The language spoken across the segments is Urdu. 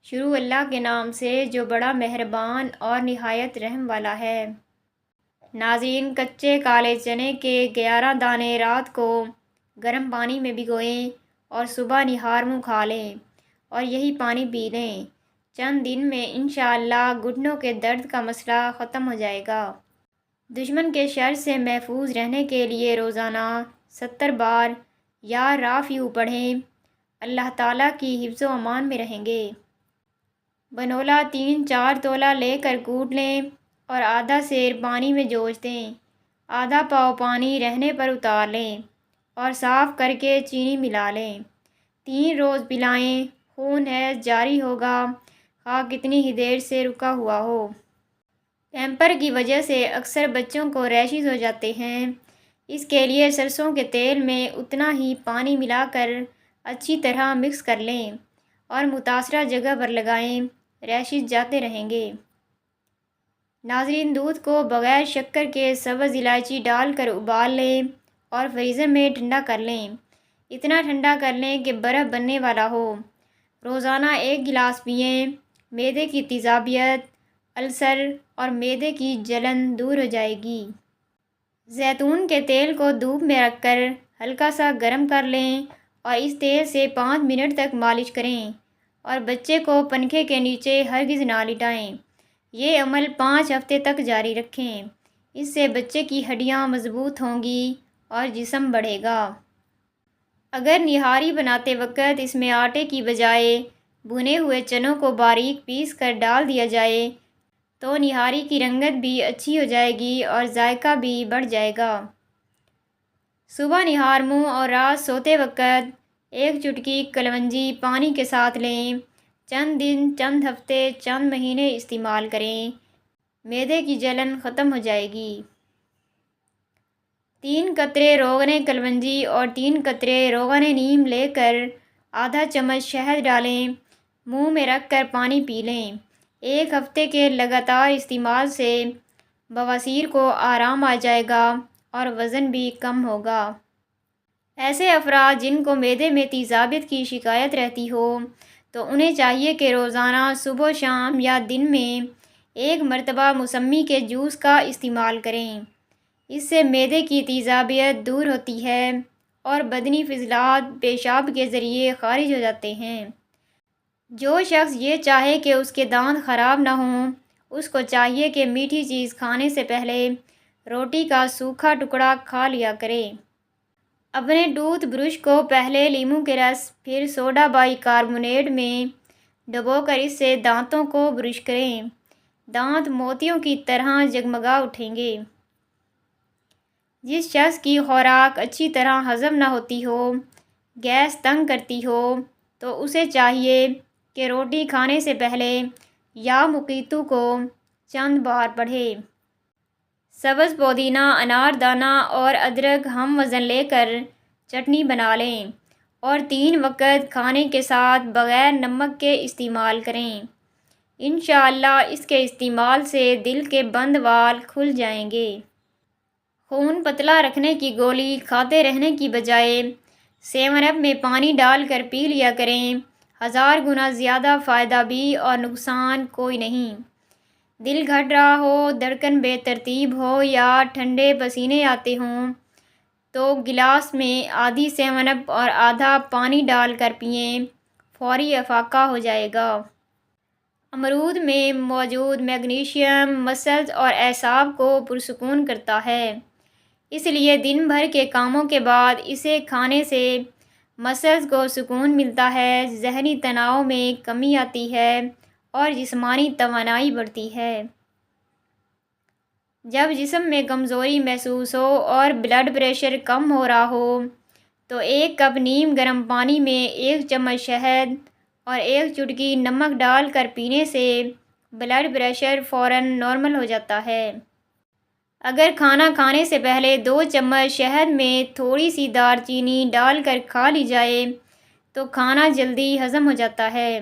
شروع اللہ کے نام سے جو بڑا مہربان اور نہایت رحم والا ہے۔ ناظرین، کچے کالے چنے کے 11 دانے رات کو گرم پانی میں بھگوئیں اور صبح نہار منہ کھا لیں اور یہی پانی پی لیں۔ چند دن میں انشاءاللہ گھٹنوں کے درد کا مسئلہ ختم ہو جائے گا۔ دشمن کے شر سے محفوظ رہنے کے لیے روزانہ 70 بار یا رافعو پڑھیں، اللہ تعالیٰ کی حفظ و امان میں رہیں گے۔ بنولا 3-4 تولہ لے کر کوٹ لیں اور آدھا سیر پانی میں جوش دیں۔ آدھا پاؤ پانی رہنے پر اتار لیں اور صاف کر کے چینی ملا لیں۔ 3 روز پلائیں، خون حیض جاری ہوگا، خواہ کتنی ہی دیر سے رکا ہوا ہو۔ پیمپر کی وجہ سے اکثر بچوں کو ریشز ہو جاتے ہیں۔ اس کے لیے سرسوں کے تیل میں اتنا ہی پانی ملا کر اچھی طرح مکس کر لیں اور متاثرہ جگہ پر لگائیں، ریشز جاتے رہیں گے۔ ناظرین، دودھ کو بغیر شکر کے سبز الائچی ڈال کر ابال لیں اور فریزر میں ٹھنڈا کر لیں۔ اتنا ٹھنڈا کر لیں کہ برف بننے والا ہو۔ روزانہ 1 گلاس پئیں۔ معدے کی تیزابیت، السر اور معدے کی جلن دور ہو جائے گی۔ زیتون کے تیل کو دھوپ میں رکھ کر ہلکا سا گرم کر لیں اور اس تیل سے 5 منٹ تک مالش کریں اور بچے کو پنکھے کے نیچے ہرگز نہ لٹائیں۔ یہ عمل 5 ہفتے تک جاری رکھیں۔ اس سے بچے کی ہڈیاں مضبوط ہوں گی اور جسم بڑھے گا۔ اگر نہاری بناتے وقت اس میں آٹے کی بجائے بھنے ہوئے چنوں کو باریک پیس کر ڈال دیا جائے تو نہاری کی رنگت بھی اچھی ہو جائے گی اور ذائقہ بھی بڑھ جائے گا۔ صبح نہار منہ اور رات سوتے وقت 1 چٹکی کلونجی پانی کے ساتھ لیں۔ چند دن، چند ہفتے، چند مہینے استعمال کریں، معدے کی جلن ختم ہو جائے گی۔ 3 قطرے روغن کلونجی اور 3 قطرے روغن نیم لے کر آدھا چمچ شہد ڈالیں، منہ میں رکھ کر پانی پی لیں۔ 1 ہفتے کے لگاتار استعمال سے بواسیر کو آرام آ جائے گا اور وزن بھی کم ہوگا۔ ایسے افراد جن کو معدے میں تیزابیت کی شکایت رہتی ہو تو انہیں چاہیے کہ روزانہ صبح و شام یا دن میں 1 مرتبہ موسمی کے جوس کا استعمال کریں۔ اس سے معدے کی تیزابیت دور ہوتی ہے اور بدنی فضلات پیشاب کے ذریعے خارج ہو جاتے ہیں۔ جو شخص یہ چاہے کہ اس کے دانت خراب نہ ہوں، اس کو چاہیے کہ میٹھی چیز کھانے سے پہلے روٹی کا سوکھا ٹکڑا کھا لیا کرے۔ اپنے ٹوتھ برش کو پہلے لیموں کے رس پھر سوڈا بائی کاربونیٹ میں ڈبو کر اس سے دانتوں کو برش کریں۔ دانت موتیوں کی طرح جگمگا اٹھیں گے۔ جس شخص کی خوراک اچھی طرح ہضم نہ ہوتی ہو، گیس تنگ کرتی ہو، تو اسے چاہیے کہ روٹی کھانے سے پہلے یا مقیتو کو چند بار پڑھے۔ سبز پودینہ، انار دانہ اور ادرک ہم وزن لے کر چٹنی بنا لیں اور 3 وقت کھانے کے ساتھ بغیر نمک کے استعمال کریں۔ انشاءاللہ اس کے استعمال سے دل کے بند وال کھل جائیں گے۔ خون پتلا رکھنے کی گولی کھاتے رہنے کی بجائے 7 اپ میں پانی ڈال کر پی لیا کریں، 1000 گنا زیادہ فائدہ بھی اور نقصان کوئی نہیں۔ دل گھٹ رہا ہو، دھڑکن بے ترتیب ہو یا ٹھنڈے پسینے آتے ہوں تو گلاس میں آدھی 7 اپ اور آدھا پانی ڈال کر پئیں، فوری افاقہ ہو جائے گا۔ امرود میں موجود میگنیشیم مسلز اور اعصاب کو پرسکون کرتا ہے، اس لیے دن بھر کے کاموں کے بعد اسے کھانے سے مسلز کو سکون ملتا ہے، ذہنی تناؤ میں کمی آتی ہے اور جسمانی توانائی بڑھتی ہے۔ جب جسم میں کمزوری محسوس ہو اور بلڈ پریشر کم ہو رہا ہو تو 1 کپ نیم گرم پانی میں 1 چمچ شہد اور 1 چٹکی نمک ڈال کر پینے سے بلڈ پریشر فوراً نارمل ہو جاتا ہے۔ اگر کھانا کھانے سے پہلے 2 چمچ شہد میں تھوڑی سی دار چینی ڈال کر کھا لی جائے تو کھانا جلدی ہضم ہو جاتا ہے۔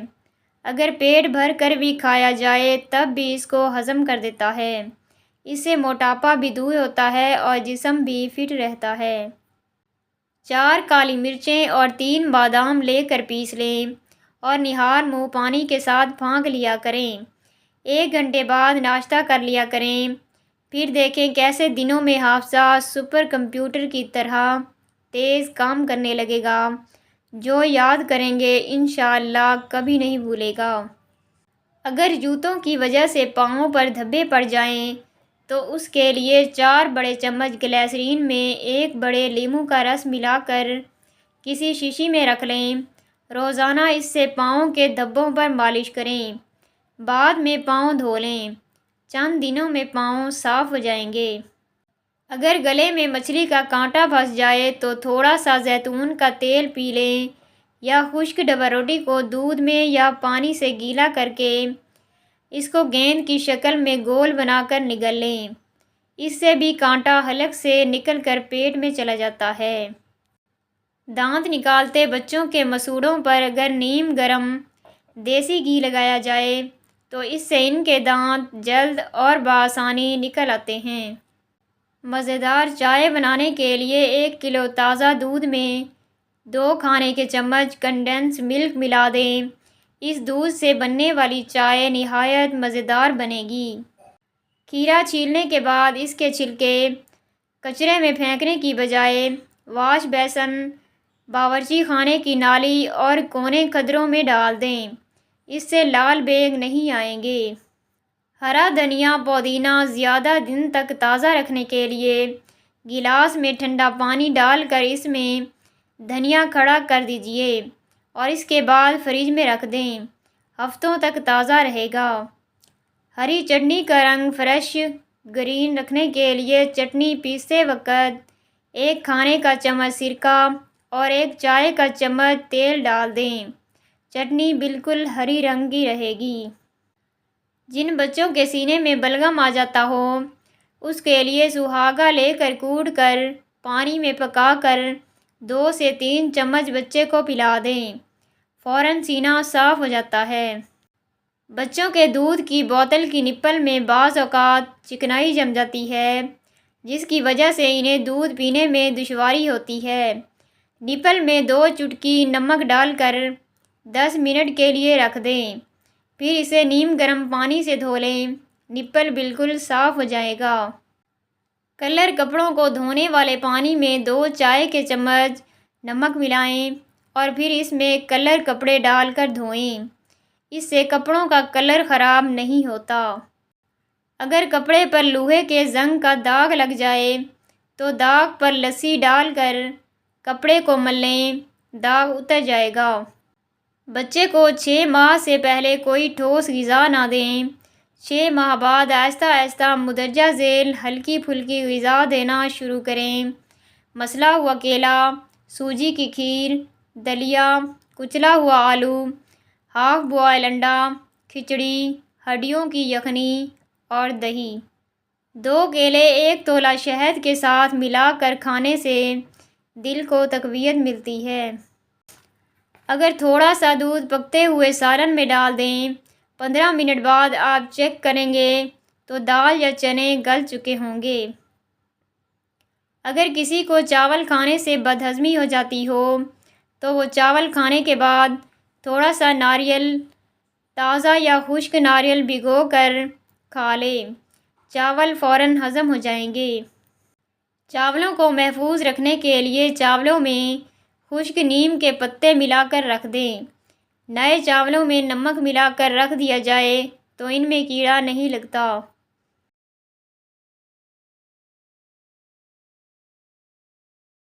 اگر پیٹ بھر کر بھی کھایا جائے تب بھی اس کو ہضم کر دیتا ہے۔ اس سے موٹاپا بھی دور ہوتا ہے اور جسم بھی فٹ رہتا ہے۔ 4 کالی مرچیں اور 3 بادام لے کر پیس لیں اور نہار منہ پانی کے ساتھ پھانک لیا کریں۔ 1 گھنٹے بعد ناشتہ کر لیا کریں۔ پھر دیکھیں کیسے دنوں میں حافظہ سپر کمپیوٹر کی طرح تیز کام کرنے لگے گا۔ جو یاد کریں گے انشاءاللہ کبھی نہیں بھولے گا۔ اگر جوتوں کی وجہ سے پاؤں پر دھبے پڑ جائیں تو اس کے لیے 4 بڑے چمچ گلیسرین میں 1 بڑے لیموں کا رس ملا کر کسی شیشی میں رکھ لیں۔ روزانہ اس سے پاؤں کے دھبوں پر مالش کریں۔ بعد میں پاؤں دھو لیں۔ چند دنوں میں پاؤں صاف ہو جائیں گے۔ اگر گلے میں مچھلی کا کانٹا پھنس جائے تو تھوڑا سا زیتون کا تیل پی لیں یا خشک ڈبہ روٹی کو دودھ میں یا پانی سے گیلا کر کے اس کو گیند کی شکل میں گول بنا کر نگل لیں۔ اس سے بھی کانٹا حلق سے نکل کر پیٹ میں چلا جاتا ہے۔ دانت نکالتے بچوں کے مسوڑھوں پر اگر نیم گرم دیسی گھی لگایا جائے تو اس سے ان کے دانت جلد اور بآسانی نکل آتے ہیں۔ مزیدار چائے بنانے کے لیے 1 کلو تازہ دودھ میں 2 کھانے کے چمچ کنڈنس ملک ملا دیں۔ اس دودھ سے بننے والی چائے نہایت مزیدار بنے گی۔ کھیرا چھیلنے کے بعد اس کے چھلکے کچرے میں پھینکنے کی بجائے واش بیسن، باورچی خانے کی نالی اور کونے قدروں میں ڈال دیں۔ اس سے لال بیگ نہیں آئیں گے۔ ہرا دھنیا پودینہ زیادہ دن تک تازہ رکھنے کے لیے گلاس میں ٹھنڈا پانی ڈال کر اس میں دھنیا کھڑا کر دیجیے اور اس کے بعد فریج میں رکھ دیں۔ ہفتوں تک تازہ رہے گا۔ ہری چٹنی کا رنگ فریش گرین رکھنے کے لیے چٹنی پیستے وقت 1 کھانے کا چمچ سرکہ اور 1 چائے کا چمچ تیل ڈال دیں۔ چٹنی بالکل ہری رنگ کی رہے گی۔ جن بچوں کے سینے میں بلغم آ جاتا ہو اس کے لیے سہاگا لے کر کوٹ کر پانی میں پکا کر 2 سے 3 چمچ بچے کو پلا دیں۔ فوراً سینہ صاف ہو جاتا ہے۔ بچوں کے دودھ کی بوتل کی نپل میں بعض اوقات چکنائی جم جاتی ہے جس کی وجہ سے انہیں دودھ پینے میں دشواری ہوتی ہے۔ نپل میں 2 چٹکی نمک ڈال کر 10 منٹ کے لیے رکھ دیں۔ پھر اسے نیم گرم پانی سے دھو لیں۔ نپل بالکل صاف ہو جائے گا۔ کلر کپڑوں کو دھونے والے پانی میں 2 چائے کے چمچ نمک ملائیں اور پھر اس میں کلر کپڑے ڈال کر دھوئیں۔ اس سے کپڑوں کا کلر خراب نہیں ہوتا۔ اگر کپڑے پر لوہے کے زنگ کا داغ لگ جائے تو داغ پر لسی ڈال کر کپڑے کو مل لیں، داغ اتر جائے گا۔ بچے کو 6 ماہ سے پہلے کوئی ٹھوس غذا نہ دیں۔ 6 ماہ بعد آہستہ آہستہ مندرجہ ذیل ہلکی پھلکی غذا دینا شروع کریں۔ مسلا ہوا کیلا، سوجی کی کھیر، دلیا، کچلا ہوا آلو، ہاف بوائل انڈا، کھچڑی، ہڈیوں کی یخنی اور دہی۔ 2 کیلے 1 تولہ شہد کے ساتھ ملا کر کھانے سے دل کو تقویت ملتی ہے۔ اگر تھوڑا سا دودھ پکتے ہوئے سالن میں ڈال دیں، 15 منٹ بعد آپ چیک کریں گے تو دال یا چنے گل چکے ہوں گے۔ اگر کسی کو چاول کھانے سے بدہضمی ہو جاتی ہو تو وہ چاول کھانے کے بعد تھوڑا سا ناریل تازہ یا خشک ناریل بھگو کر کھا لے۔ چاول فوراً ہضم ہو جائیں گے۔ چاولوں کو محفوظ رکھنے کے لیے چاولوں میں خشک نیم کے پتے ملا کر رکھ دیں۔ نئے چاولوں میں نمک ملا کر رکھ دیا جائے تو ان میں کیڑا نہیں لگتا۔